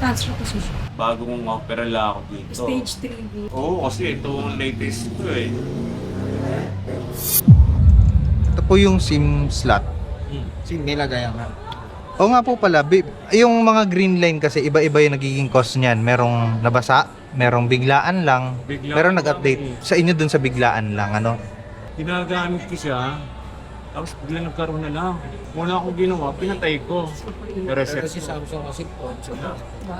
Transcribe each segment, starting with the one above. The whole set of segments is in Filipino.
Kini-transfer ko siya. Bagong opera lang ako dito. Stage 3B. Oo, kasi ito ang latest ko eh. Ito po yung SIM slot. SIM nilagayan nga. Oo nga po pala, yung mga green line kasi iba-iba yung nagiging cost niyan. Merong nabasa, merong biglaan lang, Biglaan pero lang nag-update. Sa inyo dun sa biglaan lang, ano? Ginagamit ko siya, tapos bigla nagkaroon na lang. Muna ako ginawa, pinatay ko. Pero si Samsung kasi po.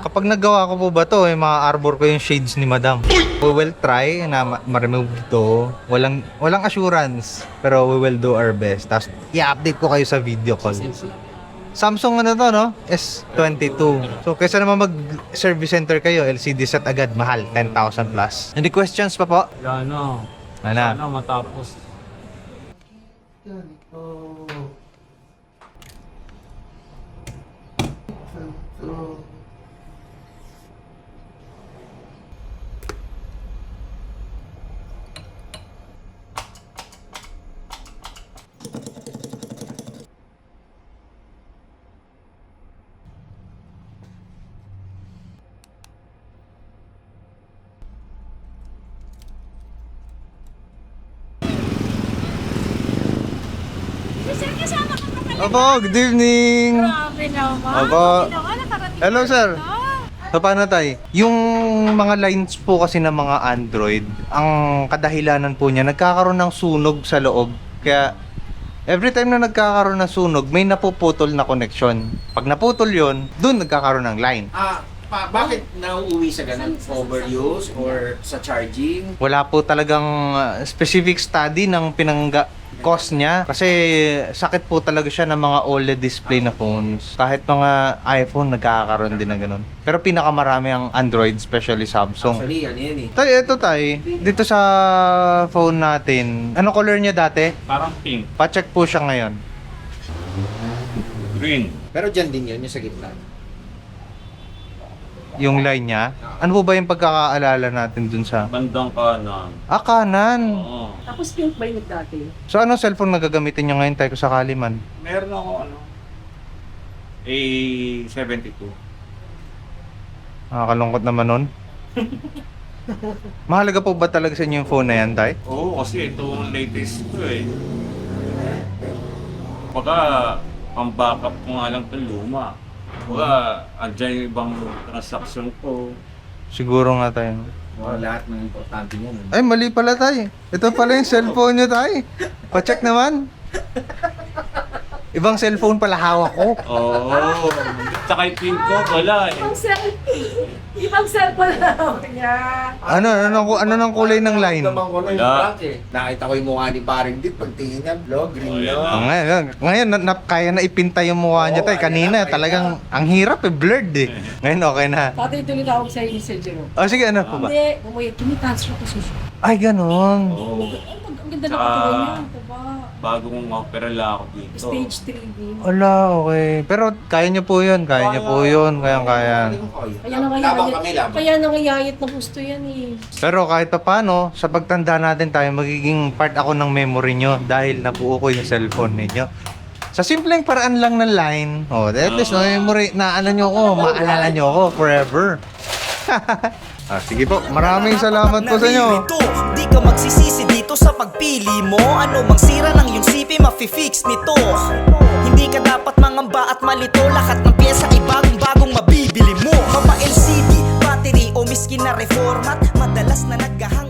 Kapag nagawa ko po ba to, yung mga arbor ko yung shades ni Madam. We will try na ma-remove to. Walang assurance, pero we will do our best. Tapos i-update ko kayo sa video call. Samsung ano to, no? S22. So, kaysa naman mag-service center kayo, LCD set agad, mahal, 10,000 plus. Any questions pa po? Wala na. Wala. Sana matapos. Sir, kasama ka pa pala. Opo, good evening! Grabe naman. Opo. Ginawa, nakarating Hello, ka sir. dito. So, paano tayo? Yung mga lines po kasi ng mga Android, ang kadahilanan po niya, nagkakaroon ng sunog sa loob. Kaya, every time na nagkakaroon ng sunog, may napuputol na connection. Pag naputol yon, dun nagkakaroon ng line. Bakit nauuwi sa ganun? Overuse or sa charging? Wala po talagang specific study ng cost niya. Kasi sakit po talaga siya ng mga OLED display na phones. Kahit mga iPhone, nagkakaroon din ng ganun. Pero pinakamarami ang Android, especially Samsung. Actually, yan yan eh. Tay, ito tay. Dito sa phone natin. Ano color niya dati? Parang pink, Pa-check po siya ngayon. green. Pero dyan din yun, yung sa gitna. Yung line niya. Ano po ba yung pagkakaalala natin dun sa... Bandang kanan. kanan. Oo. Tapos pink ba yung dati? So, ano cellphone na gagamitin niyo ngayon tayo kung sakali man? Meron ako A72. Nakakalungkot naman nun. Mahalaga po ba talaga sa inyo yung phone na yan, tay? Oo, kasi ito ang latest ko eh. Baka, pang backup ko nga lang ito luma. Baka, andyan yung ibang transaction ko. Siguro nga tayo. Lahat ng importante yun. Ay, mali pala tay. Ito pala yung cellphone niyo tay. Pa-check naman. Ibang cellphone pala hawak ko. Oo. Tsaka yung pin ko, wala eh. Ibang cellphone na niya. Ano ng kulay ng line? Naman ko na yung Wala. black eh. Nakita ko yung mukha ni Paring Dit. Pagtingin niya, green Oh, yan lang. Ngayon kaya na ipinta yung mukha niya tay. Kanina talagang ang hirap blurred eh. Ngayon okay na. Tatay tuloy tawag sa'yo ni Sir Jero. Oh, sige, ano po ba? Hindi, bumuya. Kini-transfer ko siya. Ay, ganon. Oo. Ang ganda ng Tsaka- katawan niya. Diba? Bagong opera lang ako dito. Stage 3B. Wala, okay. Pero kaya niyo po yun. Kaya niyo po yun. Kaya. Kaya Labang kami, labang. Kaya nangayayat na gusto yan eh. Pero kahit pa paano, sa pagtanda natin tayo, magiging part ako ng memory nyo dahil nabuo ko yung cellphone ninyo. Sa simpleng paraan lang ng line, at least no, memory, na ano nyo ko, maalala nyo ko forever. Sige po, maraming salamat po sa inyo. Di ka magsisisi dito sa pagpili mo. Ano mang sira ng iyong sipi, mafi-fix nito. Hindi ka dapat mangamba at malito. Lahat ng pyesa ay bagong-bagong mabibili mo. Mapa LCD, battery o miskin na reformat, madalas na naghahang